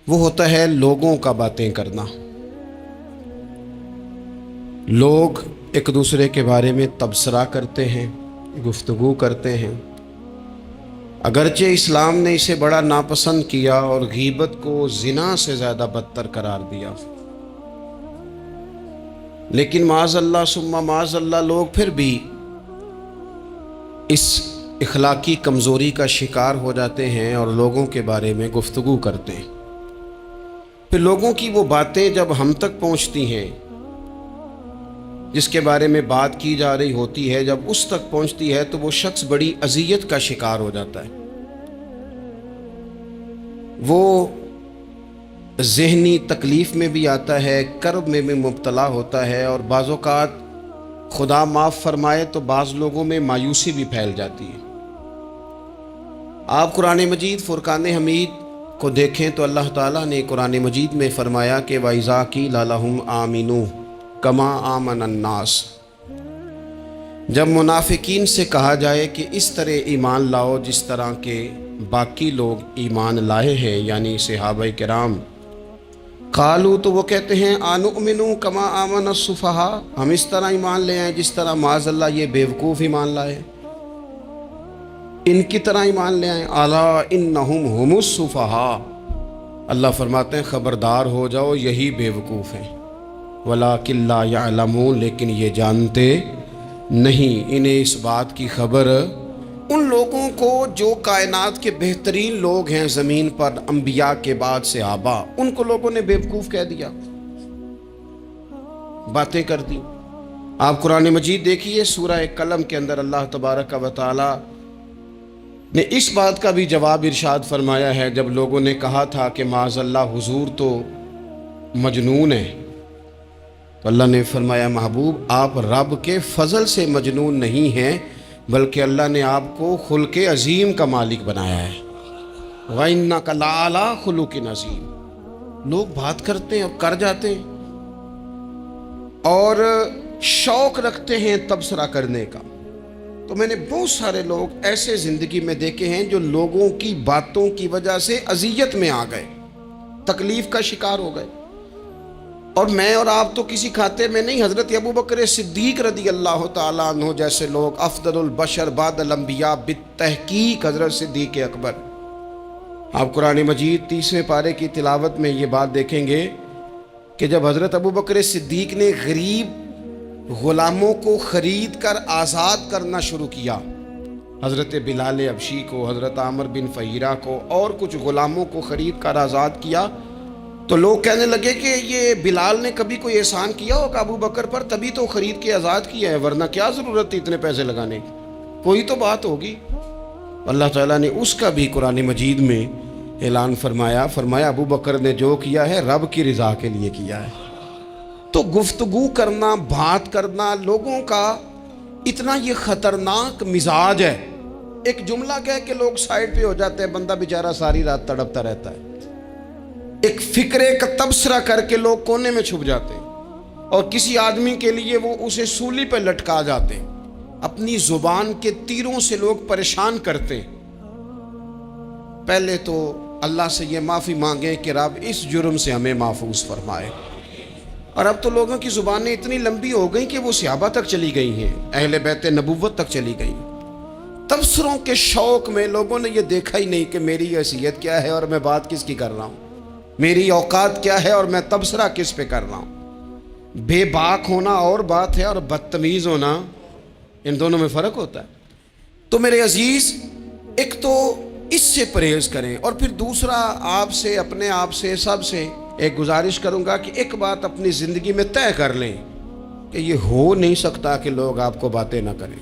وہ ہوتا ہے لوگوں کا باتیں کرنا۔ لوگ ایک دوسرے کے بارے میں تبصرہ کرتے ہیں، گفتگو کرتے ہیں۔ اگرچہ اسلام نے اسے بڑا ناپسند کیا اور غیبت کو زنا سے زیادہ بدتر قرار دیا، لیکن معاذ اللہ ثم معاذ اللہ لوگ پھر بھی اس اخلاقی کمزوری کا شکار ہو جاتے ہیں اور لوگوں کے بارے میں گفتگو کرتے ہیں۔ پھر لوگوں کی وہ باتیں جب ہم تک پہنچتی ہیں، جس کے بارے میں بات کی جا رہی ہوتی ہے، جب اس تک پہنچتی ہے تو وہ شخص بڑی اذیت کا شکار ہو جاتا ہے۔ وہ ذہنی تکلیف میں بھی آتا ہے، کرب میں بھی مبتلا ہوتا ہے، اور بعض اوقات خدا معاف فرمائے تو بعض لوگوں میں مایوسی بھی پھیل جاتی ہے۔ آپ قرآن مجید فرقان حمید کو دیکھیں تو اللہ تعالیٰ نے قرآن مجید میں فرمایا کہ وَإِذَا قِيلَ لَهُمْ آمِنُوا كَمَا آمَنَ النَّاسُ، جب منافقین سے کہا جائے کہ اس طرح ایمان لاؤ جس طرح کے باقی لوگ ایمان لائے ہیں، یعنی صحابہ کرام، قالوا تو وہ کہتے ہیں آنؤمنوا کما آمن السفہاء، ہم اس طرح ایمان لے آئیں جس طرح معاذ اللہ یہ بیوقوف ایمان لائے، ان کی طرح ایمان لے آئیں۔ الا انہم هم السفہاء، اللہ فرماتے ہیں خبردار ہو جاؤ یہی بیوقوف ہیں، ولکن لا یعلمون، لیکن یہ جانتے نہیں، انہیں اس بات کی خبر ان لوگوں کو جو کائنات کے بہترین لوگ ہیں زمین پر، انبیاء کے بعد صحابہ، ان کو لوگوں نے بیوقوف کہہ دیا، باتیں کر دی۔ آپ قرآن مجید دیکھیے سورہ قلم کے اندر اللہ تبارک و تعالی نے اس بات کا بھی جواب ارشاد فرمایا ہے، جب لوگوں نے کہا تھا کہ معاذ اللہ حضور تو مجنون ہے، تو اللہ نے فرمایا محبوب آپ رب کے فضل سے مجنون نہیں ہیں، بلکہ اللہ نے آپ کو خلق عظیم کا مالک بنایا ہے۔ وَإِنَّكَ لَعَلَىٰ خُلُقٍ عَظِيمٍ، لوگ بات کرتے ہیں اور کر جاتے ہیں اور شوق رکھتے ہیں تبصرہ کرنے کا۔ تو میں نے بہت سارے لوگ ایسے زندگی میں دیکھے ہیں جو لوگوں کی باتوں کی وجہ سے اذیت میں آ گئے، تکلیف کا شکار ہو گئے، اور میں اور آپ تو کسی کھاتے میں نہیں۔ حضرت ابوبکر صدیق رضی اللہ تعالیٰ عنہ جیسے لوگ، افضل البشر بعد الانبیاء بالتحقیق حضرت صدیق اکبر، آپ قرآن مجید 30ویں پارے کی تلاوت میں یہ بات دیکھیں گے کہ جب حضرت ابوبکر صدیق نے غریب غلاموں کو خرید کر آزاد کرنا شروع کیا، حضرت بلال حبشی کو، حضرت عامر بن فہیرہ کو اور کچھ غلاموں کو خرید کر آزاد کیا، تو لوگ کہنے لگے کہ یہ بلال نے کبھی کوئی احسان کیا ہوگا ابو بکر پر، تبھی تو خرید کے آزاد کیا ہے، ورنہ کیا ضرورت تھی اتنے پیسے لگانے کی، کوئی تو بات ہوگی۔ اللہ تعالیٰ نے اس کا بھی قرآن مجید میں اعلان فرمایا ابو بکر نے جو کیا ہے رب کی رضا کے لیے کیا ہے۔ تو گفتگو کرنا، بات کرنا، لوگوں کا اتنا یہ خطرناک مزاج ہے، ایک جملہ کہہ کے لوگ سائڈ پہ ہو جاتے ہیں، بندہ بیچارہ ساری رات تڑپتا رہتا ہے، ایک فکرے کا تبصرہ کر کے لوگ کونے میں چھپ جاتے ہیں، اور کسی آدمی کے لیے وہ اسے سولی پہ لٹکا جاتے ہیں، اپنی زبان کے تیروں سے لوگ پریشان کرتے ہیں۔ پہلے تو اللہ سے یہ معافی مانگیں کہ رب اس جرم سے ہمیں محفوظ فرمائے۔ اور اب تو لوگوں کی زبانیں اتنی لمبی ہو گئیں کہ وہ صحابہ تک چلی گئی ہیں، اہل بیت نبوت تک چلی گئیں۔ تبصروں کے شوق میں لوگوں نے یہ دیکھا ہی نہیں کہ میری حیثیت کیا ہے اور میں بات کس کی کر رہا ہوں، میری اوقات کیا ہے اور میں تبصرہ کس پہ کر رہا ہوں۔ بے باک ہونا اور بات ہے، اور بدتمیز ہونا، ان دونوں میں فرق ہوتا ہے۔ تو میرے عزیز، ایک تو اس سے پرہیز کریں، اور پھر دوسرا آپ سے، اپنے آپ سے، سب سے ایک گزارش کروں گا کہ ایک بات اپنی زندگی میں طے کر لیں کہ یہ ہو نہیں سکتا کہ لوگ آپ کو باتیں نہ کریں،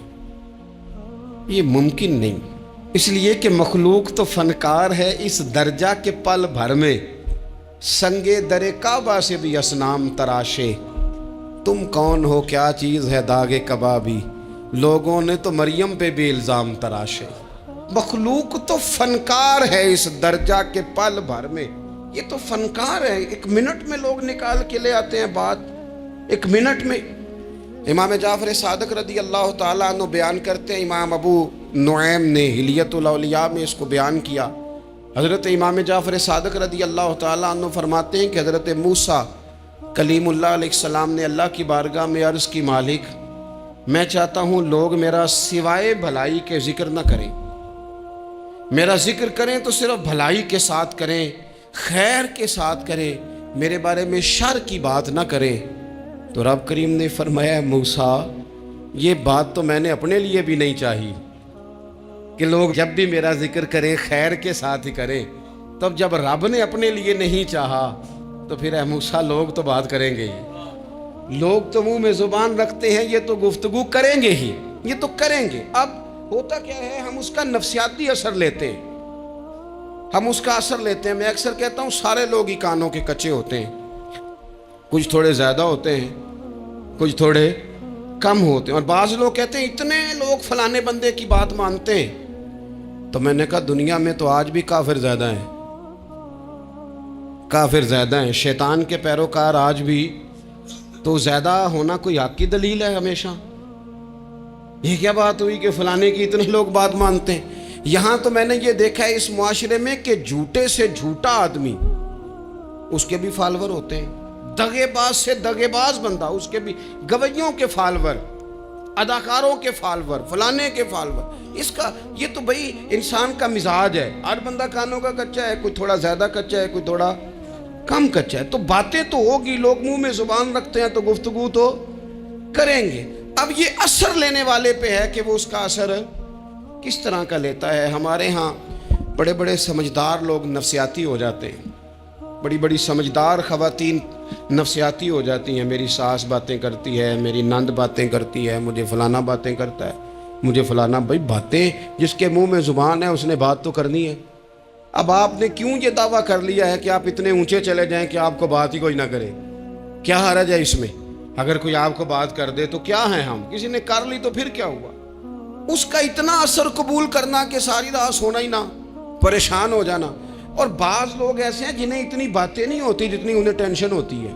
یہ ممکن نہیں، اس لیے کہ مخلوق تو فنکار ہے اس درجہ کے پل بھر میں سنگے در کعبہ سے بھی اصنام تراشے، تم کون ہو کیا چیز ہے داغ کبابی، لوگوں نے تو مریم پہ بھی الزام تراشے۔ مخلوق تو فنکار ہے اس درجہ کے پل بھر میں، یہ تو فنکار ہے، ایک منٹ میں لوگ نکال کے لے آتے ہیں بات، ایک منٹ میں۔ امام جعفر صادق رضی اللہ تعالیٰ عنہ بیان کرتے ہیں، امام ابو نعیم نے حلیت الاولیاء میں اس کو بیان کیا حضرت امام جعفر صادق رضی اللہ تعالیٰ عنہ فرماتے ہیں کہ حضرت موسیٰ کلیم اللہ علیہ السلام نے اللہ کی بارگاہ میں عرض کی، مالک میں چاہتا ہوں لوگ میرا سوائے بھلائی کے ذکر نہ کریں، میرا ذکر کریں تو صرف بھلائی کے ساتھ کریں، خیر کے ساتھ کریں، میرے بارے میں شر کی بات نہ کریں۔ تو رب کریم نے فرمایا، موسیٰ یہ بات تو میں نے اپنے لیے بھی نہیں چاہی کہ لوگ جب بھی میرا ذکر کریں خیر کے ساتھ ہی کریں، تب جب رب نے اپنے لیے نہیں چاہا تو پھر اے موسیٰ لوگ تو بات کریں گے ہی، لوگ تو منہ میں زبان رکھتے ہیں، یہ تو گفتگو کریں گے ہی، یہ تو کریں گے۔ اب ہوتا کیا ہے، ہم اس کا نفسیاتی اثر لیتے ہیں، ہم اس کا اثر لیتے ہیں۔ میں اکثر کہتا ہوں سارے لوگ ہی کانوں کے کچے ہوتے ہیں، کچھ تھوڑے زیادہ ہوتے ہیں، کچھ تھوڑے کم ہوتے ہیں، اور بعض لوگ کہتے ہیں اتنے لوگ فلانے بندے کی بات مانتے ہیں۔ تو میں نے کہا دنیا میں تو آج بھی کافر زیادہ ہیں، کافر زیادہ ہیں، شیطان کے پیروکار آج بھی، تو زیادہ ہونا کوئی حق کی دلیل ہے ہمیشہ؟ یہ کیا بات ہوئی کہ فلانے کی اتنے لوگ بات مانتے ہیں؟ یہاں تو میں نے یہ دیکھا ہے اس معاشرے میں کہ جھوٹے سے جھوٹا آدمی، اس کے بھی فالور ہوتے ہیں، دغے باز سے دغے باز بندہ، اس کے بھی گویوں کے فالور، اداکاروں کے فالور، فلانے کے فالور۔ اس کا یہ تو بھئی انسان کا مزاج ہے، ہر بندہ کانوں کا کچا ہے، کوئی تھوڑا زیادہ کچا ہے، کوئی تھوڑا کم کچا ہے، تو باتیں تو ہوگی، لوگ منہ میں زبان رکھتے ہیں تو گفتگو تو کریں گے۔ اب یہ اثر لینے والے پہ ہے کہ وہ اس کا اثر کس طرح کا لیتا ہے۔ ہمارے ہاں بڑے بڑے سمجھدار لوگ نفسیاتی ہو جاتے ہیں، بڑی بڑی سمجھدار خواتین نفسیاتی ہو جاتی ہیں، میری ساس باتیں کرتی ہے، میری نند باتیں کرتی ہے، مجھے فلانا باتیں کرتا ہے، مجھے فلانا۔ بھائی باتیں، جس کے منہ میں زبان ہے اس نے بات تو کرنی ہے۔ اب آپ نے کیوں یہ دعویٰ کر لیا ہے کہ آپ اتنے اونچے چلے جائیں کہ آپ کو بات ہی کوئی نہ کرے؟ کیا حرج ہے اس میں؟ اگر کوئی آپ کو بات کر دے تو کیا ہے، ہم کسی نے کر لی تو پھر کیا ہوا؟ اس کا اتنا اثر قبول کرنا کہ ساری رات سونا ہی نہ، پریشان ہو جانا۔ اور بعض لوگ ایسے ہیں جنہیں اتنی باتیں نہیں ہوتی جتنی انہیں ٹینشن ہوتی ہے،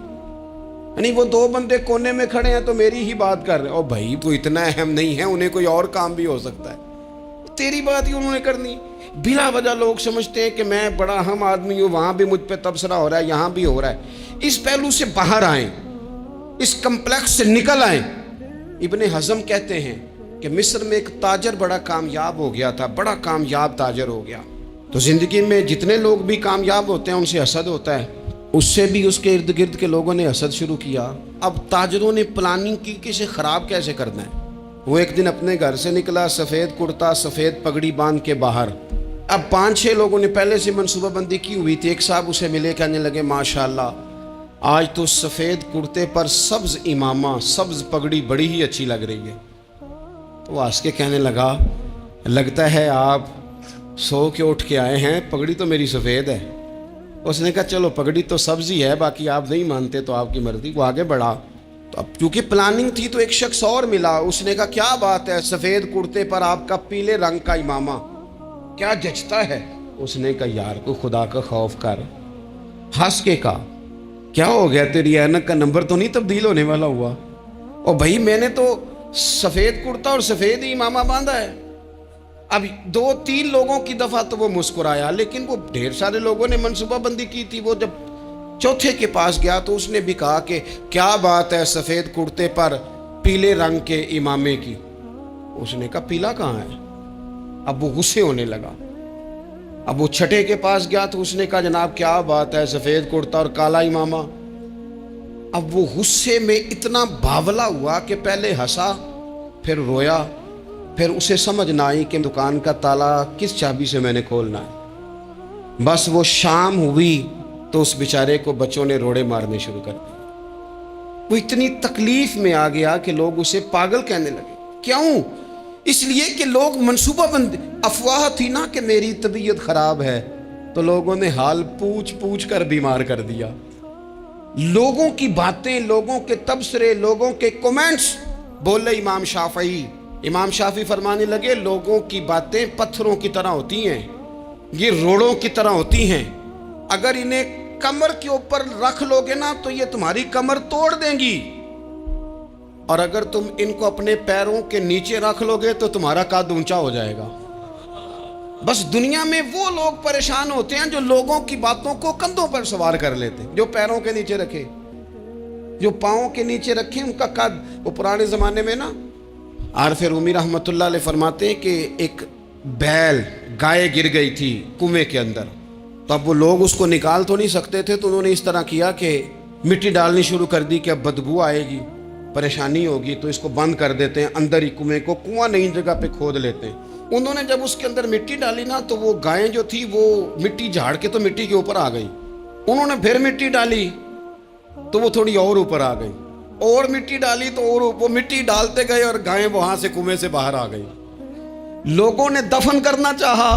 یعنی وہ دو بندے کونے میں کھڑے ہیں تو میری ہی بات کر رہے ہیں، اور بھائی تو اتنا اہم نہیں ہے، انہیں کوئی اور کام بھی ہو سکتا ہے، تیری بات ہی انہوں نے کرنی۔ بلا وجہ لوگ سمجھتے ہیں کہ میں بڑا اہم آدمی ہوں، وہاں بھی مجھ پہ تبصرہ ہو رہا ہے، یہاں بھی ہو رہا ہے۔ اس پہلو سے باہر آئیں، اس کمپلیکس سے نکل آئیں۔ ابن حزم کہتے ہیں کہ مصر میں ایک تاجر بڑا کامیاب ہو گیا تھا، بڑا کامیاب تاجر ہو گیا۔ تو زندگی میں جتنے لوگ بھی کامیاب ہوتے ہیں ان سے حسد ہوتا ہے، اس سے بھی اس کے ارد گرد کے لوگوں نے حسد شروع کیا۔ اب تاجروں نے پلاننگ کی کہ اسے خراب کیسے کرنا ہے۔ وہ ایک دن اپنے گھر سے نکلا، سفید کرتا سفید پگڑی باندھ کے باہر۔ اب 5-6 لوگوں نے پہلے سے منصوبہ بندی کی ہوئی تھی۔ ایک صاحب اسے ملے، کہنے لگے ماشاءاللہ آج تو سفید کرتے پر سبز امامہ، سبز پگڑی بڑی ہی اچھی لگ رہی ہے۔ تو وہ ہنس کے کہنے لگا، لگتا ہے آپ سو کے اٹھ کے آئے ہیں، پگڑی تو میری سفید ہے۔ اس نے کہا چلو پگڑی تو سبز ہی ہے، باقی آپ نہیں مانتے تو آپ کی مرضی۔ وہ آگے بڑھا، تو اب چونکہ پلاننگ تھی تو ایک شخص اور ملا، اس نے کہا کیا بات ہے، سفید کرتے پر آپ کا پیلے رنگ کا امامہ کیا جچتا ہے۔ اس نے کہا یار کو خدا کا خوف کر۔ ہنس کے کہا کیا ہو گیا، تیری اینک کا نمبر تو نہیں تبدیل ہونے والا ہوا؟ اور بھائی میں نے تو سفید کرتا اور سفید ہی امامہ باندھا ہے۔ اب 2-3 لوگوں کی دفعہ تو وہ مسکرایا، لیکن وہ ڈھیر سارے لوگوں نے منصوبہ بندی کی تھی۔ وہ جب چوتھے کے پاس گیا تو اس نے بھی کہا کہ کیا بات ہے سفید کرتے پر پیلے رنگ کے امامے کی۔ اس نے کہا پیلا کہاں ہے؟ اب وہ غصے ہونے لگا۔ اب وہ چھٹے کے پاس گیا تو اس نے کہا جناب کیا بات ہے سفید کرتا اور کالا امامہ۔ اب وہ غصے میں اتنا باولا ہوا کہ پہلے ہنسا پھر رویا، پھر اسے سمجھ نہ آئی کہ دکان کا تالا کس چابی سے میں نے کھولنا ہے۔ بس وہ شام ہوئی تو اس بیچارے کو بچوں نے روڑے مارنے شروع کر دیے۔ وہ اتنی تکلیف میں آ گیا کہ لوگ اسے پاگل کہنے لگے۔ کیوں؟ اس لیے کہ لوگ منصوبہ بند، افواہ تھی نا کہ میری طبیعت خراب ہے، تو لوگوں نے حال پوچھ پوچھ کر بیمار کر دیا۔ لوگوں کی باتیں، لوگوں کے تبصرے، لوگوں کے کومنٹس بولے امام شافعی۔ امام شافعی فرمانے لگے لوگوں کی باتیں پتھروں کی طرح ہوتی ہیں، یہ روڑوں کی طرح ہوتی ہیں، اگر انہیں کمر کے اوپر رکھ لو گے نا تو یہ تمہاری کمر توڑ دیں گی، اور اگر تم ان کو اپنے پیروں کے نیچے رکھ لو گے تو تمہارا قد اونچا ہو جائے گا۔ بس دنیا میں وہ لوگ پریشان ہوتے ہیں جو لوگوں کی باتوں کو کندھوں پر سوار کر لیتے ہیں، جو پیروں کے نیچے رکھے، جو پاؤں کے نیچے رکھے ان کا قد۔ وہ پرانے زمانے میں نا عارف رومی رحمۃ اللہ علیہ فرماتے ہیں کہ ایک بیل گائے گر گئی تھی کنویں کے اندر، تو اب وہ لوگ اس کو نکال تو نہیں سکتے تھے، تو انہوں نے اس طرح کیا کہ مٹی ڈالنی شروع کر دی کہ اب بدبو آئے گی، پریشانی ہوگی، تو اس کو بند کر دیتے ہیں، اندر ہی کنویں کو، کنواں نئی جگہ پہ کھود لیتے ہیں۔ انہوں نے جب اس کے اندر مٹی ڈالی نا تو وہ گائیں جو تھی وہ مٹی جھاڑ کے تو مٹی کے اوپر آ گئی، انہوں نے پھر مٹی ڈالی تو وہ تھوڑی اور اوپر آ گئی، اور مٹی ڈالی تو اور وہ مٹی ڈالتے گئے اور گائیں وہاں سے کنویں سے باہر آ گئی۔ لوگوں نے دفن کرنا چاہا،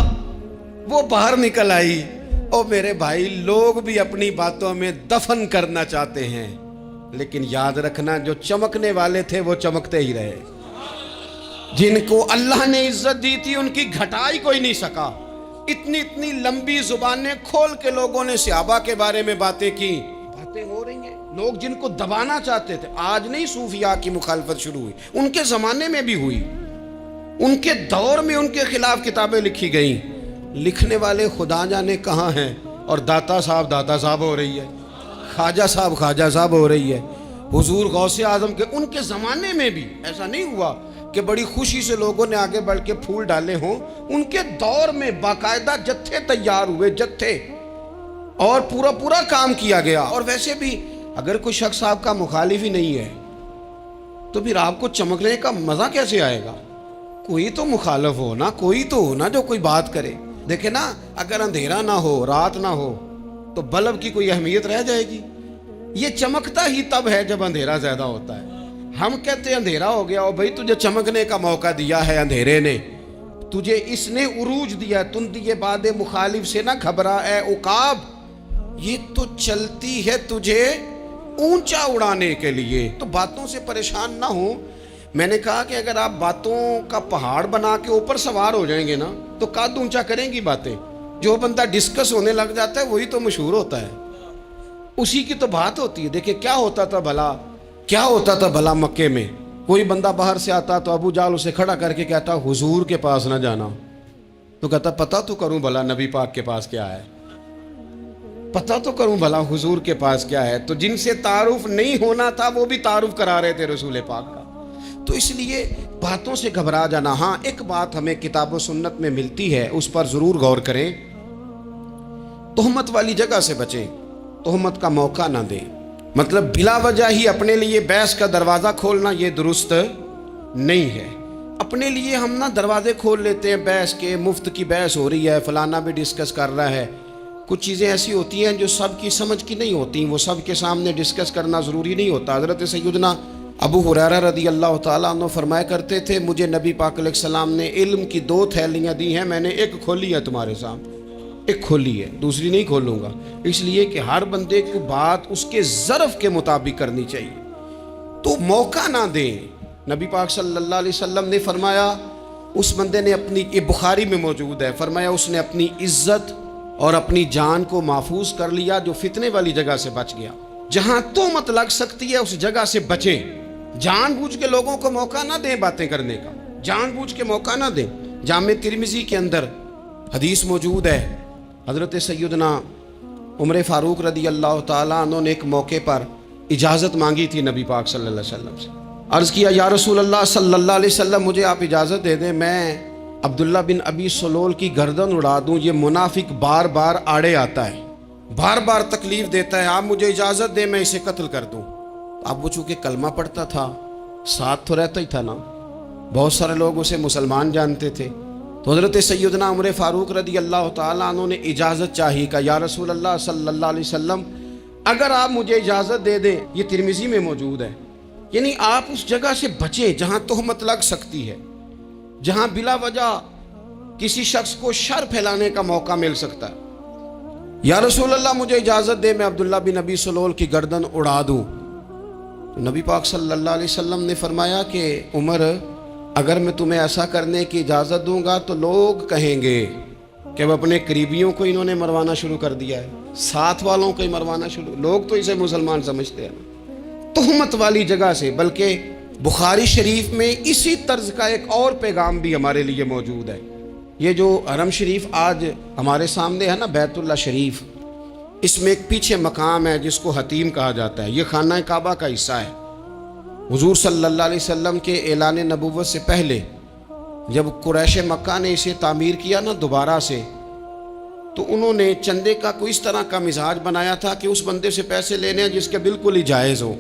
وہ باہر نکل آئی۔ اور میرے بھائی، لوگ بھی اپنی باتوں میں دفن کرنا چاہتے ہیں، لیکن یاد رکھنا جو چمکنے والے تھے وہ چمکتے ہی رہے، جن کو اللہ نے عزت دی تھی ان کی گھٹائی کوئی نہیں سکا۔ اتنی اتنی لمبی زبانیں کھول کے لوگوں نے صحابہ کے بارے میں باتیں کی، باتیں ہو رہی ہیں۔ لوگ جن کو دبانا چاہتے تھے، آج نہیں صوفیاء کی مخالفت شروع ہوئی، ان کے زمانے میں بھی ہوئی، ان کے دور میں ان کے خلاف کتابیں لکھی گئیں، لکھنے والے خدا جانے کہاں ہیں، اور داتا صاحب ہو رہی ہے، خواجہ صاحب ہو رہی ہے۔ حضور غوث اعظم کے ان کے زمانے میں بھی ایسا نہیں ہوا کہ بڑی خوشی سے لوگوں نے آگے بڑھ کے پھول ڈالے ہوں، ان کے دور میں باقاعدہ جتھے تیار ہوئے، جتھے، اور پورا کام کیا گیا۔ اور ویسے بھی اگر کوئی شخص آپ کا مخالف ہی نہیں ہے تو پھر آپ کو چمکنے کا مزہ کیسے آئے گا؟ کوئی تو مخالف ہو نا، کوئی تو ہو نا جو کوئی بات کرے۔ دیکھیں نا، اگر اندھیرا نہ ہو، رات نہ ہو، تو بلب کی کوئی اہمیت رہ جائے گی؟ یہ چمکتا ہی تب ہے جب اندھیرا زیادہ ہوتا ہے۔ ہم کہتے ہیں اندھیرا ہو گیا، اور بھائی تجھے چمکنے کا موقع دیا ہے اندھیرے نے، تجھے اس نے عروج دیا، تندی باد مخالف سے نہ گھبرا اے عقاب، یہ تو چلتی ہے تجھے اونچا اڑانے کے لیے، تو باتوں سے پریشان نہ ہو۔ میں نے کہا کہ اگر آپ باتوں کا پہاڑ بنا کے اوپر سوار ہو جائیں گے نا تو قد اونچا کریں گی باتیں۔ جو بندہ ڈسکس ہونے لگ جاتا ہے وہی تو مشہور ہوتا ہے، اسی کی تو بات ہوتی ہے۔ دیکھیں کیا ہوتا تھا بھلا مکے میں، کوئی بندہ باہر سے آتا تو ابو جال اسے کھڑا کر کے کہتا حضور کے پاس نہ جانا، تو کہتا پتہ تو کروں بھلا نبی پاک کے پاس کیا ہے، پتہ تو کروں بھلا حضور کے پاس کیا ہے۔ تو جن سے تعارف نہیں ہونا تھا وہ بھی تعارف کرا رہے تھے رسول پاک کا۔ تو اس لیے باتوں سے گھبرا جانا۔ ہاں، ایک بات ہمیں کتاب و سنت میں ملتی ہے، اس پر ضرور غور کریں، تہمت والی جگہ سے بچیں، تہمت کا موقع نہ دیں۔ مطلب بلا وجہ ہی اپنے لیے بحث کا دروازہ کھولنا یہ درست نہیں ہے۔ اپنے لیے ہم نہ دروازے کھول لیتے ہیں بحث کے، مفت کی بحث ہو رہی ہے، فلانا بھی ڈسکس کر رہا ہے۔ کچھ چیزیں ایسی ہوتی ہیں جو سب کی سمجھ کی نہیں ہوتی، وہ سب کے سامنے ڈسکس کرنا ضروری نہیں ہوتا۔ حضرت سیدنا ابو ہریرہ رضی اللہ تعالیٰ عنہ فرمایا کرتے تھے، مجھے نبی پاک علیہ السلام نے علم کی 2 تھیلیاں دی ہیں، میں نے ایک کھولی ہے تمہارے سامنے، ایک کھولی ہے، دوسری نہیں کھولوں گا، اس لیے کہ ہر بندے کو بات اس کے ظرف کے مطابق کرنی چاہیے، تو موقع نہ دیں۔ نبی پاک صلی اللہ علیہ وسلم نے فرمایا، اس بندے نے اپنی، یہ بخاری میں موجود ہے، فرمایا اس نے اپنی عزت اور اپنی جان کو محفوظ کر لیا جو فتنے والی جگہ سے بچ گیا۔ جہاں تہمت لگ سکتی ہے اس جگہ سے بچیں، جان بوجھ کے لوگوں کو موقع نہ دیں باتیں کرنے کا، جان بوجھ کے موقع نہ دیں۔ جامع ترمذی کے اندر حدیث موجود ہے، حضرت سیدنا عمر فاروق رضی اللہ تعالیٰ عنہ نے ایک موقع پر اجازت مانگی تھی نبی پاک صلی اللہ علیہ وسلم سے، عرض کیا یا رسول اللہ صلی اللہ علیہ وسلم مجھے آپ اجازت دے دیں، میں عبداللہ بن ابی سلول کی گردن اڑا دوں، یہ منافق بار بار آڑے آتا ہے، بار بار تکلیف دیتا ہے، آپ مجھے اجازت دیں میں اسے قتل کر دوں۔ اب وہ چونکہ کلمہ پڑھتا تھا، ساتھ تو رہتا ہی تھا نا، بہت سارے لوگ اسے مسلمان جانتے تھے، تو حضرت سیدنا عمر فاروق رضی اللہ تعالیٰ عنہ نے اجازت چاہی، کہ یا رسول اللہ صلی اللہ علیہ وسلم اگر آپ مجھے اجازت دے دیں، یہ ترمذی میں موجود ہے، یعنی آپ اس جگہ سے بچیں جہاں تہمت لگ سکتی ہے، جہاں بلا وجہ کسی شخص کو شر پھیلانے کا موقع مل سکتا ہے۔ یا رسول اللہ مجھے اجازت دے میں عبداللہ بن ابی سلول کی گردن اڑا دوں۔ نبی پاک صلی اللہ علیہ وسلم نے فرمایا کہ عمر اگر میں تمہیں ایسا کرنے کی اجازت دوں گا تو لوگ کہیں گے کہ وہ اپنے قریبیوں کو انہوں نے مروانا شروع کر دیا ہے، ساتھ والوں کو ہی مروانا شروع، لوگ تو اسے مسلمان سمجھتے ہیں، تہمت والی جگہ سے۔ بلکہ بخاری شریف میں اسی طرز کا ایک اور پیغام بھی ہمارے لیے موجود ہے، یہ جو حرم شریف آج ہمارے سامنے ہے نا، بیت اللہ شریف، اس میں ایک پیچھے مقام ہے جس کو حتیم کہا جاتا ہے. یہ خانہ کعبہ کا حصہ ہے. حضور صلی اللہ علیہ وسلم کے اعلان نبوت سے پہلے جب قریش مکہ نے اسے تعمیر کیا نا دوبارہ سے، تو انہوں نے چندے کا کوئی اس طرح کا مزاج بنایا تھا کہ اس بندے سے پیسے لینے ہیں جس کے بالکل ہی جائز ہو.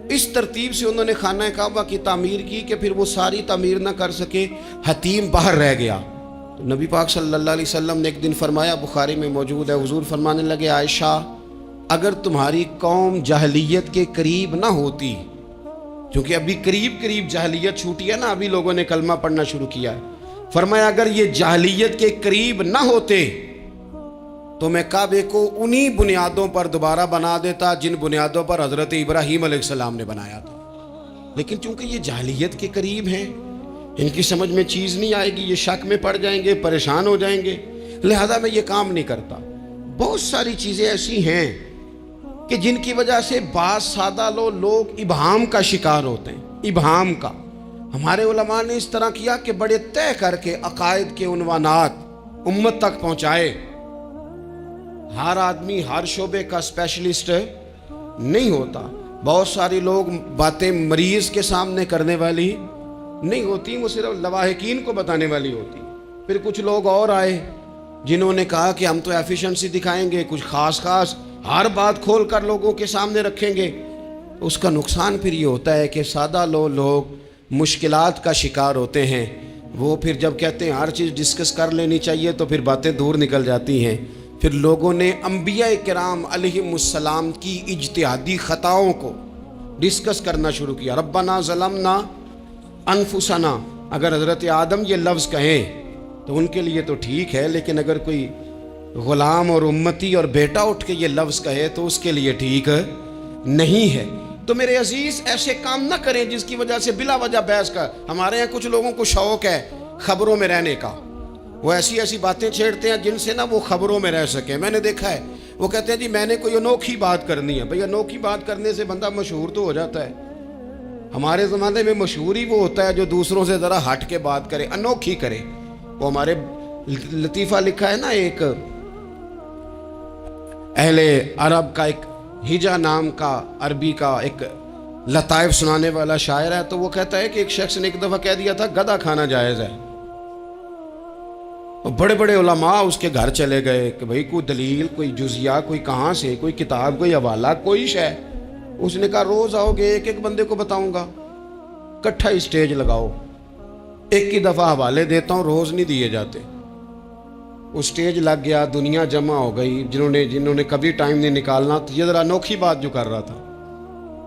اس ترتیب سے انہوں نے خانہ کعبہ کی تعمیر کی کہ پھر وہ ساری تعمیر نہ کر سکے، حتیم باہر رہ گیا. تو نبی پاک صلی اللہ علیہ وسلم نے ایک دن فرمایا، بخاری میں موجود ہے، حضور فرمانے لگے، عائشہ اگر تمہاری قوم جاہلیت کے قریب نہ ہوتی، کیونکہ ابھی قریب جاہلیت چھوٹی ہے نا، ابھی لوگوں نے کلمہ پڑھنا شروع کیا ہے، فرمایا اگر یہ جاہلیت کے قریب نہ ہوتے تو میں کعبے کو انہی بنیادوں پر دوبارہ بنا دیتا جن بنیادوں پر حضرت ابراہیم علیہ السلام نے بنایا تھا. لیکن چونکہ یہ جاہلیت کے قریب ہیں، ان کی سمجھ میں چیز نہیں آئے گی، یہ شک میں پڑ جائیں گے، پریشان ہو جائیں گے، لہذا میں یہ کام نہیں کرتا. بہت ساری چیزیں ایسی ہیں کہ جن کی وجہ سے بعض سادہ لوگ ابہام کا شکار ہوتے ہیں. ابہام کا ہمارے علماء نے اس طرح کیا کہ بڑے طے کر کے عقائد کے عنوانات امت تک پہنچائے. ہر آدمی ہر شعبے کا اسپیشلسٹ نہیں ہوتا. بہت سارے لوگ باتیں مریض کے سامنے کرنے والی نہیں ہوتی، وہ صرف لواحقین کو بتانے والی ہوتی. پھر کچھ لوگ اور آئے جنہوں نے کہا کہ ہم تو ایفیشنسی دکھائیں گے، کچھ خاص ہر بات کھول کر لوگوں کے سامنے رکھیں گے. اس کا نقصان پھر یہ ہوتا ہے کہ سادہ لوگ مشکلات کا شکار ہوتے ہیں. وہ پھر جب کہتے ہیں ہر چیز ڈسکس کر لینی چاہیے تو پھر باتیں دور نکل جاتی ہیں. پھر لوگوں نے انبیاء کرام علیہم السلام کی اجتہادی خطاؤں کو ڈسکس کرنا شروع کیا. ربنا ظلمنا انفسنا، اگر حضرت آدم یہ لفظ کہیں تو ان کے لیے تو ٹھیک ہے، لیکن اگر کوئی غلام اور امتی اور بیٹا اٹھ کے یہ لفظ کہے تو اس کے لیے ٹھیک نہیں ہے. تو میرے عزیز ایسے کام نہ کریں جس کی وجہ سے بلا وجہ بحث کا. ہمارے یہاں کچھ لوگوں کو شوق ہے خبروں میں رہنے کا، وہ ایسی باتیں چھیڑتے ہیں جن سے نا وہ خبروں میں رہ سکیں. میں نے دیکھا ہے وہ کہتے ہیں جی میں نے کوئی انوکھی بات کرنی ہے. بھئی انوکھی بات کرنے سے بندہ مشہور تو ہو جاتا ہے. ہمارے زمانے میں مشہور ہی وہ ہوتا ہے جو دوسروں سے ذرا ہٹ کے بات کرے، انوکھی کرے. وہ ہمارے لطیفہ لکھا ہے نا، ایک اہل عرب کا، ایک ہجا نام کا عربی کا ایک لطائف سنانے والا شاعر ہے. تو وہ کہتا ہے کہ ایک شخص نے ایک دفعہ کہہ دیا تھا گدھا کھانا جائز ہے. بڑے بڑے علماء اس کے گھر چلے گئے کہ بھئی کوئی دلیل، کوئی جزیہ، کوئی کہاں سے، کوئی کتاب، کوئی حوالہ، کوئی شے. اس نے کہا روز آؤ گے ایک ایک بندے کو بتاؤں گا، کٹھا اسٹیج لگاؤ، ایک کی دفعہ حوالے دیتا ہوں، روز نہیں دیے جاتے. وہ اسٹیج لگ گیا، دنیا جمع ہو گئی جنہوں نے کبھی ٹائم نہیں نکالنا. تو یہ ذرا انوکھی بات جو کر رہا تھا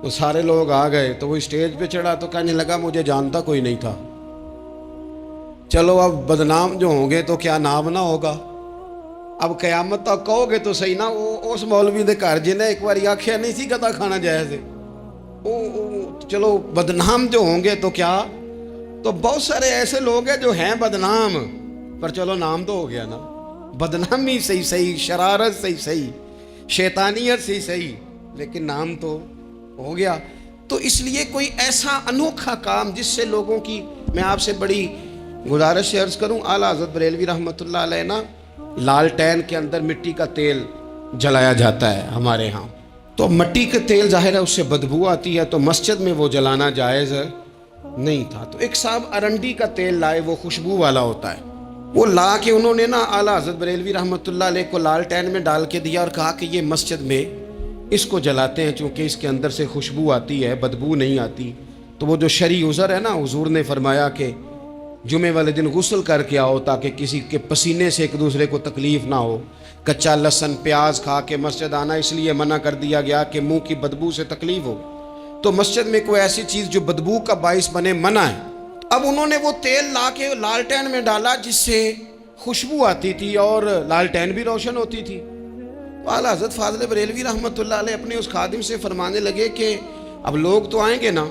تو سارے لوگ آ گئے. تو وہ اسٹیج پہ چڑھا تو کہنے لگا مجھے جانتا کوئی نہیں تھا. چلو اب بدنام جو ہوں گے تو کیا نام نہ ہوگا. اب قیامت تک کہو گے تو صحیح نا، اس مولوی دے گھر جنہیں ایک بار آکھیا نہیں سی گدھا کھانا جائز ہے، چلو بدنام جو ہوں گے تو کیا. تو بہت سارے ایسے لوگ ہیں جو ہیں بدنام، پر چلو نام تو ہو گیا نا. بدنامی صحیح، شرارت صحیح، شیطانیت صحیح، لیکن نام تو ہو گیا. تو اس لیے کوئی ایسا انوکھا کام جس سے لوگوں کی، میں آپ سے بڑی گزارش عرض کروں، اعلیٰ حضرت بریلوی رحمۃ اللہ علیہ نا لالٹین کے اندر مٹی کا تیل جلایا جاتا ہے ہمارے ہاں. تو مٹی کا تیل ظاہر ہے اس سے بدبو آتی ہے، تو مسجد میں وہ جلانا جائز نہیں تھا. تو ایک صاحب ارنڈی کا تیل لائے، وہ خوشبو والا ہوتا ہے. وہ لا کے انہوں نے نا اعلیٰ حضرت بریلوی رحمۃ اللہ علیہ کو لالٹین میں ڈال کے دیا اور کہا کہ یہ مسجد میں اس کو جلاتے ہیں چونکہ اس کے اندر سے خوشبو آتی ہے، بدبو نہیں آتی. تو وہ جو شرعی عذر ہے نا، حضور نے فرمایا کہ جمعے والے دن غسل کر کے آؤ تاکہ کسی کے پسینے سے ایک دوسرے کو تکلیف نہ ہو. کچا لہسن پیاز کھا کے مسجد آنا اس لیے منع کر دیا گیا کہ منہ کی بدبو سے تکلیف ہو. تو مسجد میں کوئی ایسی چیز جو بدبو کا باعث بنے منع ہے. اب انہوں نے وہ تیل لا کے لالٹین میں ڈالا جس سے خوشبو آتی تھی اور لالٹین بھی روشن ہوتی تھی. تو اعلیٰ حضرت فاضل بریلوی رحمۃ اللہ علیہ اپنے اس خادم سے فرمانے لگے کہ اب لوگ تو آئیں گے نا،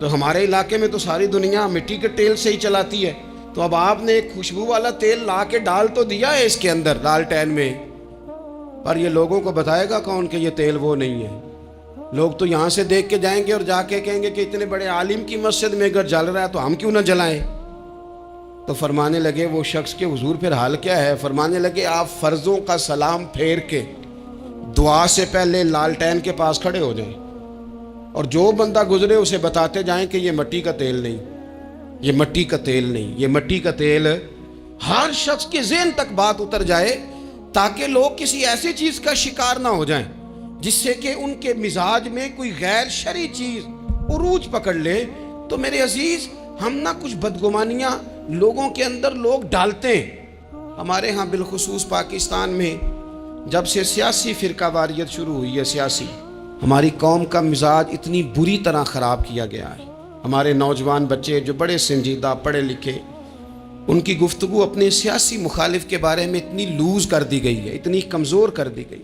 تو ہمارے علاقے میں تو ساری دنیا مٹی کے تیل سے ہی چلاتی ہے، تو اب آپ نے ایک خوشبو والا تیل لا کے ڈال تو دیا ہے اس کے اندر لالٹین میں، پر یہ لوگوں کو بتائے گا کون کہ یہ تیل وہ نہیں ہے. لوگ تو یہاں سے دیکھ کے جائیں گے اور جا کے کہیں گے کہ اتنے بڑے عالم کی مسجد میں اگر جل رہا ہے تو ہم کیوں نہ جلائیں. تو فرمانے لگے وہ شخص کہ حضور پھر حال کیا ہے؟ فرمانے لگے آپ فرضوں کا سلام پھیر کے دعا سے پہلے لالٹین کے پاس کھڑے ہو جائیں اور جو بندہ گزرے اسے بتاتے جائیں کہ یہ مٹی کا تیل نہیں، یہ مٹی کا تیل نہیں، یہ مٹی کا تیل۔ ہر شخص کے ذہن تک بات اتر جائے تاکہ لوگ کسی ایسی چیز کا شکار نہ ہو جائیں جس سے کہ ان کے مزاج میں کوئی غیر شرعی چیز عروج پکڑ لے۔ تو میرے عزیز، ہم نہ کچھ بدگمانیاں لوگوں کے اندر لوگ ڈالتے ہیں۔ ہمارے ہاں بالخصوص پاکستان میں جب سے سیاسی فرقہ واریت شروع ہوئی ہے، سیاسی، ہماری قوم کا مزاج اتنی بری طرح خراب کیا گیا ہے۔ ہمارے نوجوان بچے جو بڑے سنجیدہ پڑھے لکھے، ان کی گفتگو اپنے سیاسی مخالف کے بارے میں اتنی لوز کر دی گئی ہے، اتنی کمزور کر دی گئی،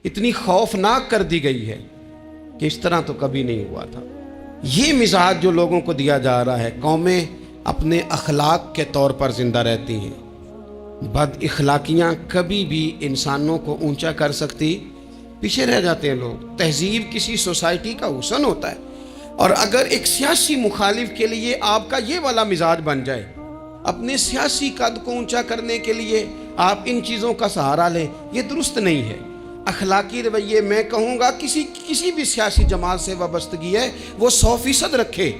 اتنی خوفناک کر دی گئی ہے کہ اس طرح تو کبھی نہیں ہوا تھا۔ یہ مزاج جو لوگوں کو دیا جا رہا ہے، قومیں اپنے اخلاق کے طور پر زندہ رہتی ہیں۔ بد اخلاقیاں کبھی بھی انسانوں کو اونچا کر سکتی، پیچھے رہ جاتے ہیں لوگ۔ تہذیب کسی سوسائٹی کا حسن ہوتا ہے، اور اگر ایک سیاسی مخالف کے لیے آپ کا یہ والا مزاج بن جائے، اپنے سیاسی قد کو اونچا کرنے کے لیے آپ ان چیزوں کا سہارا لیں، یہ درست نہیں ہے۔ اخلاقی رویے میں کہوں گا کسی بھی سیاسی جماعت سے وابستگی ہے وہ 100% رکھے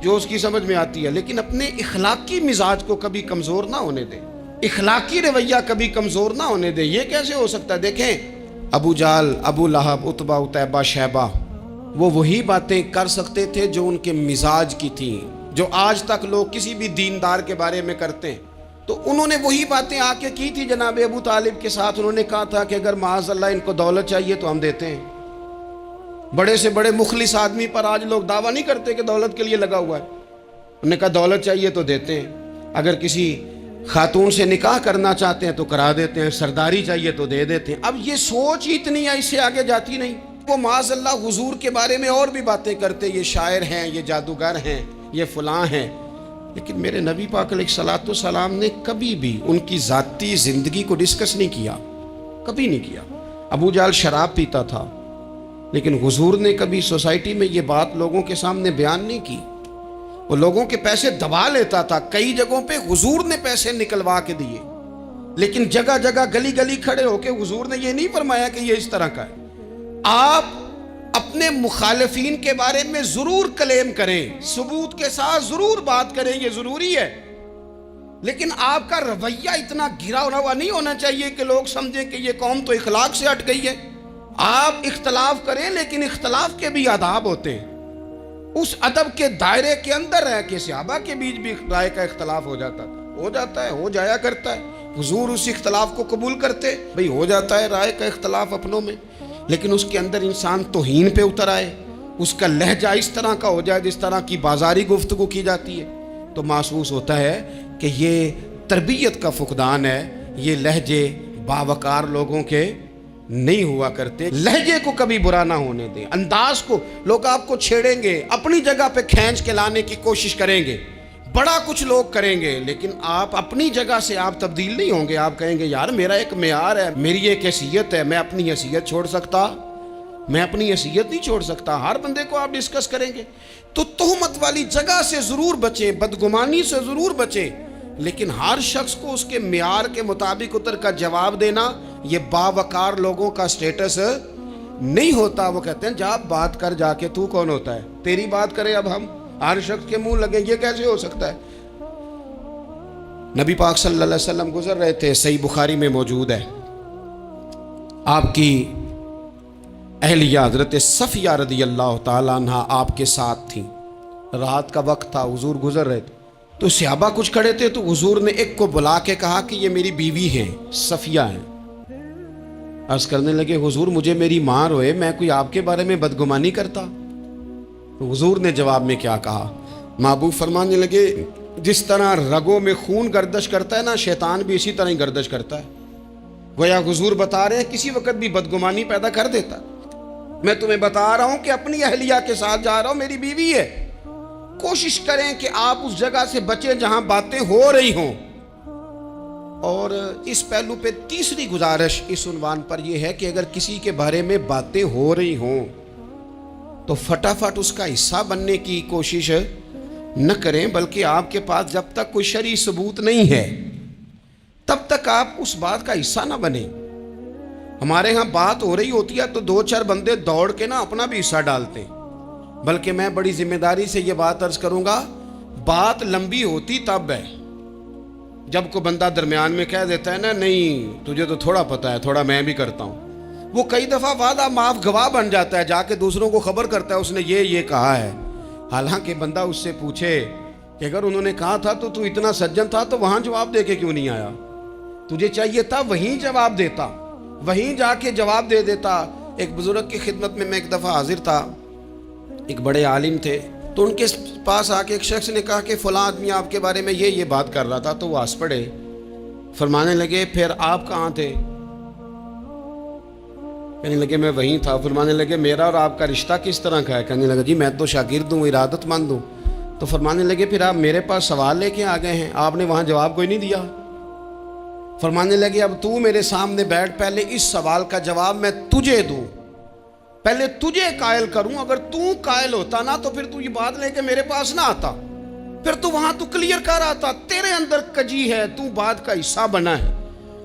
جو اس کی سمجھ میں آتی ہے، لیکن اپنے اخلاقی مزاج کو کبھی کمزور نہ ہونے دے، اخلاقی رویہ کبھی کمزور نہ ہونے دے۔ یہ کیسے ہو سکتا ہے؟ دیکھیں، ابو جہل، ابو لہب، عتبہ، عتیبہ، شیبہ، وہ وہی باتیں کر سکتے تھے جو ان کے مزاج کی تھیں، جو آج تک لوگ کسی بھی دیندار کے بارے میں کرتے ہیں۔ تو انہوں نے وہی باتیں آ کے کی تھی جناب ابو طالب کے ساتھ۔ انہوں نے کہا تھا کہ اگر معاذ اللہ ان کو دولت چاہیے تو ہم دیتے ہیں۔ بڑے سے بڑے مخلص آدمی پر آج لوگ دعویٰ نہیں کرتے کہ دولت کے لیے لگا ہوا ہے۔ انہوں نے کہا دولت چاہیے تو دیتے ہیں، اگر کسی خاتون سے نکاح کرنا چاہتے ہیں تو کرا دیتے ہیں، سرداری چاہیے تو دے دیتے ہیں۔ اب یہ سوچ ہی اتنی ہے، اس سے آگے جاتی نہیں۔ وہ معاذ اللہ حضور کے بارے میں اور بھی باتیں کرتے، یہ شاعر ہیں، یہ جادوگر ہیں، یہ فلاں ہیں، لیکن میرے نبی پاک علیہ الصلوۃ والسلام نے کبھی بھی ان کی ذاتی زندگی کو ڈسکس نہیں کیا، کبھی نہیں کیا۔ ابو جہل شراب پیتا تھا، لیکن حضور نے کبھی سوسائٹی میں یہ بات لوگوں کے سامنے بیان نہیں کی۔ وہ لوگوں کے پیسے دبا لیتا تھا، کئی جگہوں پہ حضور نے پیسے نکلوا کے دیے، لیکن جگہ جگہ گلی گلی کھڑے ہو کے حضور نے یہ نہیں فرمایا کہ یہ اس طرح کا ہے۔ آپ اپنے مخالفین کے بارے میں ضرور کلیم کریں، ثبوت کے ساتھ ضرور بات کریں، یہ ضروری ہے، لیکن آپ کا رویہ اتنا گرا ہوا نہیں ہونا چاہیے کہ لوگ سمجھیں کہ یہ قوم تو اخلاق سے ہٹ گئی ہے۔ آپ اختلاف کریں، لیکن اختلاف کے بھی آداب ہوتے ہیں، اس ادب کے دائرے کے اندر رہ کے۔ صحابہ کے بیچ بھی رائے کا اختلاف ہو جاتا تھا، ہو جاتا ہے، ہو جایا کرتا ہے۔ حضور اس اختلاف کو قبول کرتے، بھئی ہو جاتا ہے رائے کا اختلاف اپنوں میں، لیکن اس کے اندر انسان توہین پہ اتر آئے، اس کا لہجہ اس طرح کا ہو جائے جس طرح کی بازاری گفتگو کی جاتی ہے، تو محسوس ہوتا ہے کہ یہ تربیت کا فقدان ہے۔ یہ لہجے باوقار لوگوں کے نہیں ہوا کرتے۔ لہجے کو کبھی برا نہ ہونے دیں، انداز کو۔ لوگ آپ کو چھیڑیں گے، اپنی جگہ پہ کھینچ کے لانے کی کوشش کریں گے، بڑا کچھ لوگ کریں گے، لیکن آپ اپنی جگہ سے آپ تبدیل نہیں ہوں گے۔ آپ کہیں گے یار میرا ایک معیار ہے، میری ایک حیثیت ہے، میں اپنی حیثیت چھوڑ سکتا؟ میں اپنی حیثیت نہیں چھوڑ سکتا۔ ہر بندے کو آپ ڈسکس کریں گے تو تہمت والی جگہ سے ضرور بچیں، بدگمانی سے ضرور بچیں، لیکن ہر شخص کو اس کے معیار کے مطابق اتر کا جواب دینا یہ باوقار لوگوں کا سٹیٹس نہیں ہوتا۔ وہ کہتے ہیں جا بات کر، جا کے تو کون ہوتا ہے تیری بات کرے، اب ہم ہر شخص کے منہ لگیں، یہ کیسے ہو سکتا ہے؟ نبی پاک صلی اللہ علیہ وسلم گزر رہے تھے، صحیح بخاری میں موجود ہے، آپ کی اہلیہ حضرت صفیہ رضی اللہ تعالیٰ عنہ آپ کے ساتھ تھیں۔ رات کا وقت تھا، حضور گزر رہے تھے، تو صحابہ کچھ کھڑے تھے، تو حضور نے ایک کو بلا کے کہا کہ یہ میری بیوی ہیں، صفیہ ہیں۔ عرض کرنے لگے حضور مجھے میری ماں روئے، میں کوئی آپ کے بارے میں بدگمانی کرتا؟ تو حضور نے جواب میں کیا کہا؟ محبوب فرمانے لگے جس طرح رگوں میں خون گردش کرتا ہے نا، شیطان بھی اسی طرح ہی گردش کرتا ہے۔ گویا حضور بتا رہے ہیں کسی وقت بھی بدگمانی پیدا کر دیتا۔ میں تمہیں بتا رہا ہوں کہ اپنی اہلیہ کے ساتھ جا رہا ہوں، میری بیوی ہے۔ کوشش کریں کہ آپ اس جگہ سے بچیں جہاں باتیں ہو رہی ہوں۔ اور اس پہلو پہ تیسری گزارش اس عنوان پر یہ ہے کہ اگر کسی کے بارے میں باتیں ہو رہی ہوں تو فٹافٹ اس کا حصہ بننے کی کوشش نہ کریں، بلکہ آپ کے پاس جب تک کوئی شرعی ثبوت نہیں ہے تب تک آپ اس بات کا حصہ نہ بنیں۔ ہمارے ہاں بات ہو رہی ہوتی ہے تو 2-4 بندے دوڑ کے نا اپنا بھی حصہ ڈالتے ہیں، بلکہ میں بڑی ذمہ داری سے یہ بات عرض کروں گا، بات لمبی ہوتی تب ہے جب کوئی بندہ درمیان میں کہہ دیتا ہے نا، نہیں تجھے تو تھوڑا پتہ ہے، تھوڑا میں بھی کرتا ہوں۔ وہ کئی دفعہ وعدہ معاف گواہ بن جاتا ہے، جا کے دوسروں کو خبر کرتا ہے اس نے یہ کہا ہے، حالانکہ بندہ اس سے پوچھے کہ اگر انہوں نے کہا تھا تو اتنا سجن تھا تو وہاں جواب دے کے کیوں نہیں آیا؟ تجھے چاہیے تھا وہیں جواب دیتا، وہیں جا کے جواب دے دیتا۔ ایک بزرگ کی خدمت میں ایک دفعہ حاضر تھا، ایک بڑے عالم تھے، تو ان کے پاس آ کے ایک شخص نے کہا کہ فلاں آدمی آپ کے بارے میں یہ بات کر رہا تھا، تو وہ ہنس پڑے، فرمانے لگے پھر آپ کہاں تھے؟ کہنے لگے میں وہیں تھا۔ فرمانے لگے میرا اور آپ کا رشتہ کس طرح کا ہے؟ کہنے لگا جی میں تو شاگرد ہوں، ارادت مند ہوں۔ تو فرمانے لگے پھر آپ میرے پاس سوال لے کے آ گئے ہیں، آپ نے وہاں جواب کوئی نہیں دیا۔ فرمانے لگے اب تو میرے سامنے بیٹھ، پہلے اس سوال کا جواب میں تجھے دوں، پہلے تجھے قائل کروں۔ اگر تو قائل ہوتا نا تو پھر تو یہ بات لے کے میرے پاس نہ آتا، پھر تو وہاں تو کلیئر کر آتا، تیرے اندر کجی ہے، تو بات کا حصہ بنا ہے،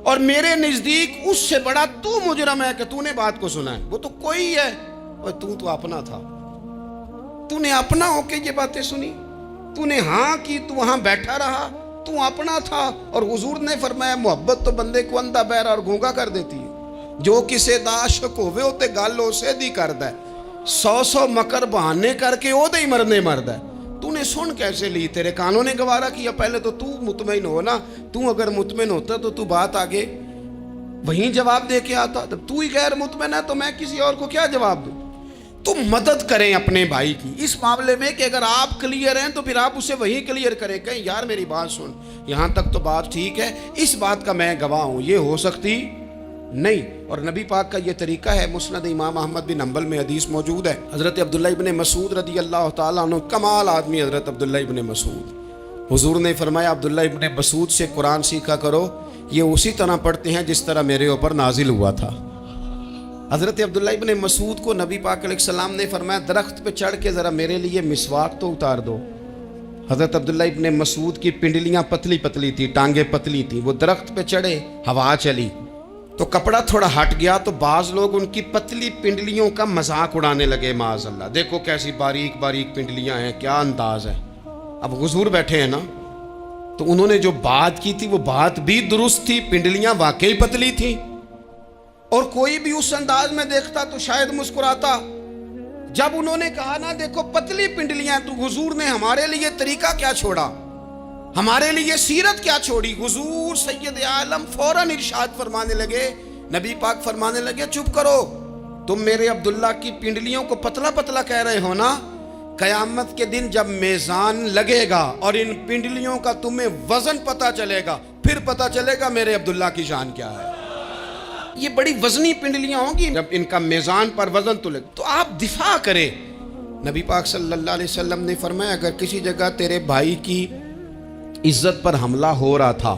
اور میرے نزدیک اس سے بڑا تو مجرم ہے کہ تو نے بات کو سنا ہے۔ وہ تو کوئی ہے، اور تو اپنا تھا، تو نے اپنا ہو کے یہ باتیں سنی، تو نے ہاں کی، تو وہاں بیٹھا رہا، تو اپنا تھا۔ اور حضور نے فرمایا محبت تو بندے کو اندھا بہرا اور گونگا کر دیتی ہے، جو کسے دا عاشق ہوئے ہوتے گل اسے دی کردا ہے، 100 مکر بہانے کر کے او دے ہی مرنے مرد ہے۔ تو نے سن کیسے لی؟ تیرے کانوں نے گوارا کیا؟ پہلے تو تو مطمئن ہو نا، تو اگر مطمئن ہوتا تو بات آگے وہیں جواب دے کے آتا۔ جب تو ہی غیر مطمئن ہے تو میں کسی اور کو کیا جواب دوں؟ تو مدد کریں اپنے بھائی کی اس معاملے میں کہ اگر آپ کلیئر ہیں تو پھر آپ اسے وہیں کلیئر کریں، کہیں یار میری بات سن، یہاں تک تو بات ٹھیک ہے، اس بات کا میں گواہ ہوں، یہ ہو سکتی نہیں۔ اور نبی پاک کا یہ طریقہ ہے، مسند امام احمد بن حنبل میں حدیث موجود ہے، حضرت عبداللہ ابن مسعود رضی اللہ تعالیٰ عنہ، کمال آدمی حضرت عبداللہ ابن مسعود، حضور نے فرمایا عبداللہ ابن مسعود سے قرآن سیکھا کرو، یہ اسی طرح پڑھتے ہیں جس طرح میرے اوپر نازل ہوا تھا۔ حضرت عبداللہ ابن مسعود کو نبی پاک علیہ السلام نے فرمایا درخت پہ چڑھ کے ذرا میرے لیے مسواک تو اتار دو۔ حضرت عبداللہ ابن مسعود کی پنڈلیاں پتلی پتلی تھی، ٹانگیں پتلی تھی، وہ درخت پہ چڑھے، ہوا چلی تو کپڑا تھوڑا ہٹ گیا، تو بعض لوگ ان کی پتلی پنڈلیوں کا مذاق اڑانے لگے، معاذ اللہ، دیکھو کیسی باریک باریک پنڈلیاں ہیں، کیا انداز ہے۔ اب حضور بیٹھے ہیں نا، تو انہوں نے جو بات کی تھی وہ بات بھی درست تھی، پنڈلیاں واقعی پتلی تھیں، اور کوئی بھی اس انداز میں دیکھتا تو شاید مسکراتا۔ جب انہوں نے کہا نا دیکھو پتلی پنڈلیاں، تو حضور نے ہمارے لیے طریقہ کیا چھوڑا، ہمارے لیے سیرت کیا چھوڑی۔ حضور سید عالم فوراً ارشاد فرمانے لگے، نبی پاک فرمانے لگے چپ کرو، تم میرے عبداللہ کی پنڈلیوں کو پتلا پتلا کہہ رہے ہو نا، قیامت کے دن جب میزان لگے گا اور ان پنڈلیوں کا تمہیں وزن پتہ چلے گا، پھر پتہ چلے گا میرے عبداللہ کی شان کیا ہے۔ یہ بڑی وزنی پنڈلیاں ہوں گی، جب ان کا میزان پر وزن تلے تو آپ دفاع کریں۔ نبی پاک صلی اللہ علیہ وسلم نے فرمایا اگر کسی جگہ تیرے بھائی کی عزت پر حملہ ہو رہا تھا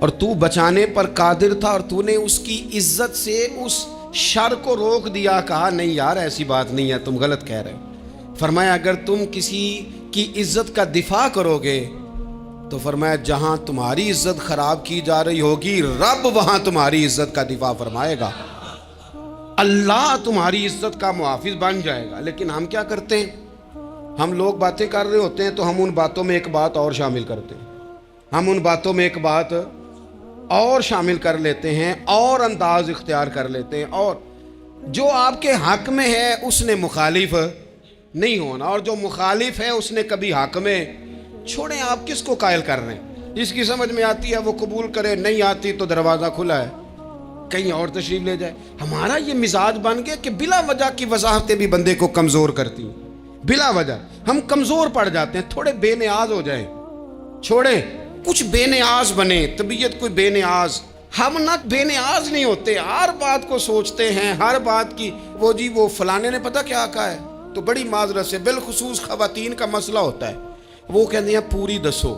اور تو بچانے پر قادر تھا اور تو نے اس کی عزت سے اس شر کو روک دیا، کہا نہیں یار ایسی بات نہیں ہے، تم غلط کہہ رہے ہو، فرمایا اگر تم کسی کی عزت کا دفاع کرو گے تو فرمایا جہاں تمہاری عزت خراب کی جا رہی ہوگی رب وہاں تمہاری عزت کا دفاع فرمائے گا، اللہ تمہاری عزت کا محافظ بن جائے گا۔ لیکن ہم کیا کرتے ہیں، ہم لوگ باتیں کر رہے ہوتے ہیں تو ہم ان باتوں میں ایک بات اور شامل کرتے ہیں، ہم ان باتوں میں ایک بات اور شامل کر لیتے ہیں اور انداز اختیار کر لیتے ہیں، اور جو آپ کے حق میں ہے اس نے مخالف نہیں ہونا، اور جو مخالف ہے اس نے کبھی حق میں چھوڑیں۔ آپ کس کو قائل کر رہے ہیں؟ جس کی سمجھ میں آتی ہے وہ قبول کرے، نہیں آتی تو دروازہ کھلا ہے، کہیں اور تشریف لے جائے۔ ہمارا یہ مزاج بن گیا کہ بلا وجہ کی وضاحتیں بھی بندے کو کمزور کرتی ہیں، بلا وجہ ہم کمزور پڑ جاتے ہیں، تھوڑے بے نیاز ہو جائیں، چھوڑیں کچھ بے نیاز بنے، طبیعت کوئی بے نیاز، ہم نہ بے نیاز نہیں ہوتے، ہر بات کو سوچتے ہیں، ہر بات کی وہ جی وہ فلانے نے پتہ کیا کہا ہے، تو بڑی معذرت سے بالخصوص خواتین کا مسئلہ ہوتا ہے، وہ کہتے ہیں پوری دسو،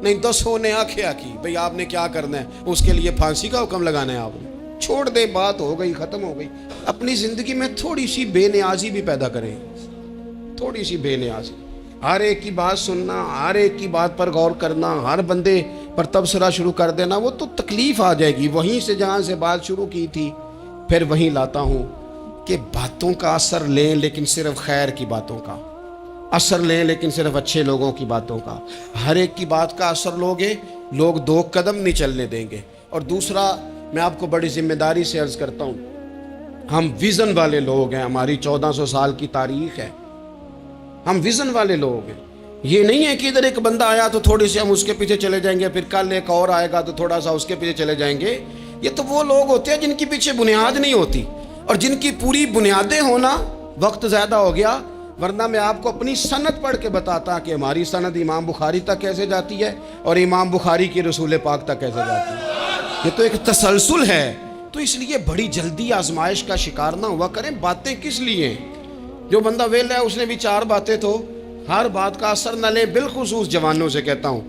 نہیں دسو نے آخیا کی بھئی آپ نے کیا کرنا ہے، اس کے لیے پھانسی کا حکم لگانا ہے آپ نے، چھوڑ دیں، بات ہو گئی ختم ہو گئی۔ اپنی زندگی میں تھوڑی سی بے نیازی بھی پیدا کریں، تھوڑی سی بے نیازی، ہر ایک کی بات سننا، ہر ایک کی بات پر غور کرنا، ہر بندے پر تبصرہ شروع کر دینا، وہ تو تکلیف آ جائے گی۔ وہیں سے جہاں سے بات شروع کی تھی پھر وہیں لاتا ہوں کہ باتوں کا اثر لیں لیکن صرف خیر کی باتوں کا اثر لیں، لیکن صرف اچھے لوگوں کی باتوں کا۔ ہر ایک کی بات کا اثر لوگے، لوگ دو قدم نہیں چلنے دیں گے۔ اور دوسرا، میں آپ کو بڑی ذمہ داری سے عرض کرتا ہوں، ہم ویژن والے لوگ ہیں، ہماری 1400 سال کی تاریخ ہے، ہم ویژن والے لوگ ہیں۔ یہ نہیں ہے کہ ادھر ایک بندہ آیا تو تھوڑی سی ہم اس کے پیچھے چلے جائیں گے، پھر کل ایک اور آئے گا تو تھوڑا سا اس کے پیچھے چلے جائیں گے۔ یہ تو وہ لوگ ہوتے ہیں جن کے پیچھے بنیاد نہیں ہوتی، اور جن کی پوری بنیادیں ہونا وقت زیادہ ہو گیا، ورنہ میں آپ کو اپنی سند پڑھ کے بتاتا کہ ہماری سند امام بخاری تک کیسے جاتی ہے اور امام بخاری کی رسول پاک تک کیسے جاتی ہے۔ یہ تو ایک تسلسل ہے۔ تو اس لیے بڑی جلدی آزمائش کا شکار نہ ہوا کریں۔ باتیں کس لیے ہیں؟ جو بندہ ویلا ہے اس نے بھی 4 باتیں، تو ہر بات کا اثر نہ لیں۔ بالخصوص جوانوں سے کہتا ہوں،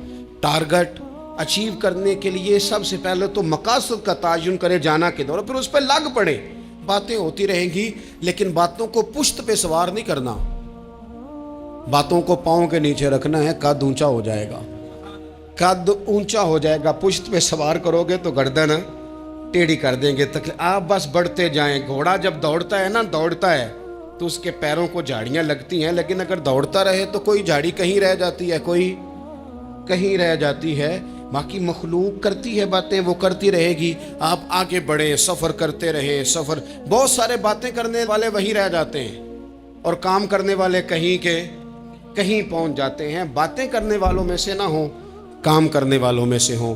ٹارگٹ اچیو کرنے کے لیے سب سے پہلے تو مقاصد کا تعین کرے، جانا کدھر، اور پھر اس پہ لگ پڑے۔ باتیں ہوتی رہیں گی لیکن باتوں کو پشت پہ سوار نہیں کرنا، باتوں کو پاؤں کے نیچے رکھنا ہے، قد اونچا ہو جائے گا، قد اونچا ہو جائے گا۔ پشت پہ سوار کرو گے تو گردن ٹیڑھی کر دیں گے۔ آپ بس بڑھتے جائیں۔ گھوڑا جب دوڑتا ہے نا، دوڑتا ہے تو اس کے پیروں کو جھاڑیاں لگتی ہیں، لیکن اگر دوڑتا رہے تو کوئی جھاڑی کہیں رہ جاتی ہے، کوئی کہیں رہ جاتی ہے۔ باقی مخلوق کرتی ہے باتیں، وہ کرتی رہے گی۔ آپ آگے بڑھیں، سفر کرتے رہیں۔ سفر، بہت سارے باتیں کرنے والے وہیں رہ جاتے ہیں اور کام کرنے والے کہیں کے کہیں پہنچ جاتے ہیں۔ باتیں کرنے والوں میں سے نہ ہوں، کام کرنے والوں میں سے ہوں۔